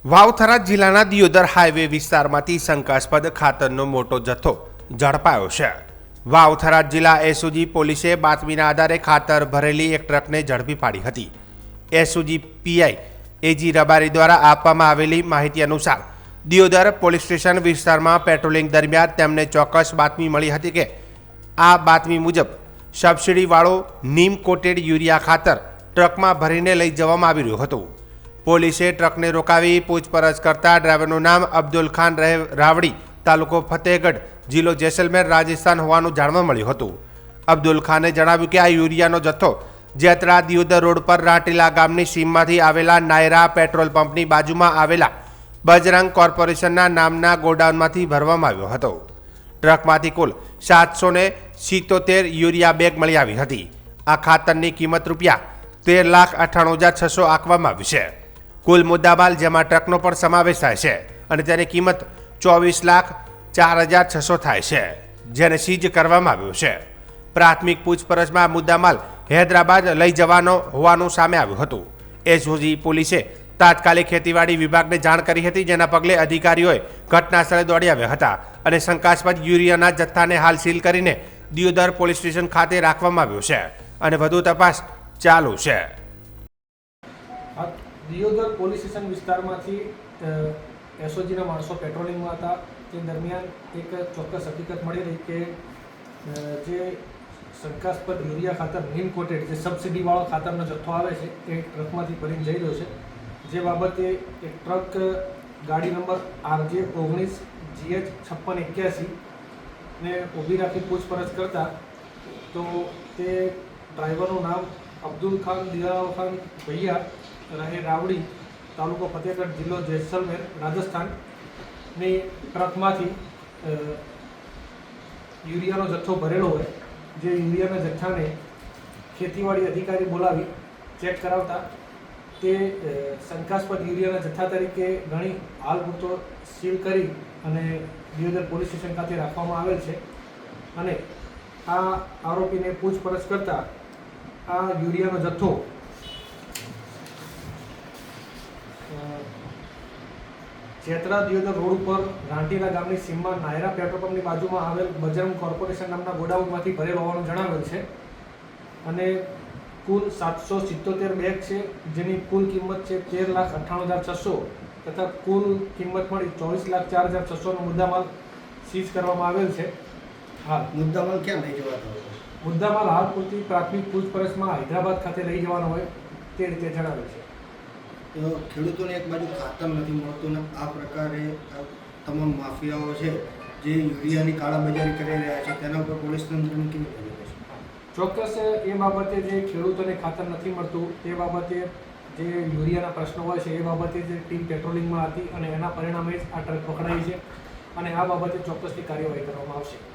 વાવથરા જિલ્લાના દિયોદર હાઈવે વિસ્તારમાંથી શંકાસ્પદ ખાતરનો મોટો જથ્થો ઝડપાયો છે। વાવથરા જિલ્લા એસઓજી પોલીસે બાતમીના આધારે ખાતર ભરેલી એક ટ્રકને ઝડપી પાડી હતી। એસઓજી પીઆઈ એજી રબારી દ્વારા આપવામાં આવેલી માહિતી અનુસાર દિયોદર પોલીસ સ્ટેશન વિસ્તારમાં પેટ્રોલિંગ દરમિયાન તેમને ચોક્કસ બાતમી મળી હતી કે આ બાતમી મુજબ સબસિડીવાળો નીમ કોટેડ યુરિયા ખાતર ટ્રકમાં ભરીને લઈ જવામાં આવી રહ્યું હતું। પોલીસે ટ્રકને રોકાવી પૂછપરછ કરતા ડ્રાઈવરનું નામ અબ્દુલ ખાન રાવડી, તાલુકો ફતેહગઢ, જિલ્લો જેસલમેર, રાજસ્થાન હોવાનું જાણવા મળ્યું હતું। અબ્દુલ ખાને જણાવ્યું કે આ યુરિયાનો જથ્થો જેતરા દિયોદર રોડ પર રાટીલા ગામની સીમમાંથી આવેલા નાયરા પેટ્રોલ પંપની બાજુમાં આવેલા બજરંગ કોર્પોરેશનના નામના ગોડાઉનમાંથી ભરવામાં આવ્યો હતો। ટ્રકમાંથી કુલ 777 યુરિયા બેગ મળી આવી હતી। આ ખાતરની કિંમત રૂપિયા 13,98,600 આંકવામાં આવી છે। કુલ મુદ્દામાલ જેમાં ટ્રકનો પણ સમાવેશ થાય છે અને તેની કિંમત 24,04,600 થાય છે, જેને સીઝ કરવામાં આવ્યો છે। પ્રાથમિક પૂછપરછમાં મુદ્દામાલ હૈદરાબાદ લઈ જવાનો હોવાનું સામે આવ્યું હતું। એસઓજી પોલીસે તાત્કાલિક ખેતીવાડી વિભાગને જાણ કરી હતી, જેના પગલે અધિકારીઓએ ઘટના સ્થળે દોડી આવ્યા હતા અને શંકાસ્પદ યુરિયાના જથ્થાને હાલ સીલ કરીને દિયોદર પોલીસ સ્ટેશન ખાતે રાખવામાં આવ્યો છે અને વધુ તપાસ ચાલુ છે। દિયોદર પોલીસ સ્ટેશન વિસ્તારમાંથી એસઓજીના માણસો પેટ્રોલિંગમાં હતા। તે દરમિયાન એક ચોક્કસ હકીકત મળી રહી કે જે શંકાસ્પદ યુરિયા ખાતર નીમ કોટેડ જે સબસિડીવાળો ખાતરનો જથ્થો આવે છે એ ટ્રકમાંથી ભરીને જઈ રહ્યો છે। જે બાબતે એક ટ્રક ગાડી નંબર RJ19GH5681 ને ઊભી રાખી પૂછપરછ કરતા તો તે ડ્રાઈવરનું નામ અબ્દુલ ખાન દિલાવર ખાન ભૈયા રહે રાવડી, તાલુકો ફતેહગઢ, જિલ્લો જેસલમેર, રાજસ્થાનની ટ્રકમાંથી યુરિયાનો જથ્થો ભરેલો હોય, જે યુરિયાના જથ્થાને ખેતીવાડી અધિકારી બોલાવી ચેક કરાવતા તે શંકાસ્પદ યુરિયાના જથ્થા તરીકે ગણી હાલ પૂરતો સીલ કરી અને દિયોદર પોલીસ સ્ટેશન ખાતે રાખવામાં આવેલ છે। અને આ આરોપીને પૂછપરછ કરતા આ યુરિયાનો જથ્થો જેતરા દિયોદર રોડ ઉપર રાંટીલા ગામની સીમમાં નાયરા પેટ્રોલ પંપની બાજુમાં આવેલ બજરંગ કોર્પોરેશન નામના ગોડાઉનમાંથી ભરેલો હોવાનું જણાવેલ છે અને કુલ 777 બેગ છે, જેની કુલ કિંમત છે 13,98,600 તથા કુલ કિંમત મળી 24,04,600નો મુદ્દામાલ સીઝ કરવામાં આવેલ છે। હાલ મુદ્દામાલ ક્યાં લઈ જવાનો? મુદ્દામાલ હાલ પૂરતી પ્રાથમિક પૂછપરછમાં હૈદરાબાદ ખાતે લઈ જવાનો હોય તે રીતે જણાવેલ છે। તો ખેડૂતોને એક બાજુ ખાતર નથી મળતું ને આ પ્રકારે તમામ માફિયાઓ છે જે યુરિયાની કાળાબજારી કરી રહ્યા છે, તેના ઉપર પોલીસ તંત્રની કેવી નજર છે? ચોક્કસ એ બાબતે જે ખેડૂતોને ખાતર નથી મળતું તે બાબતે જે યુરિયાના પ્રશ્નો હોય છે એ બાબતે જે ટીમ પેટ્રોલિંગમાં હતી અને એના પરિણામે જ આ ટ્રક પકડાઈ છે અને આ બાબતે ચોક્કસની કાર્યવાહી કરવામાં આવશે।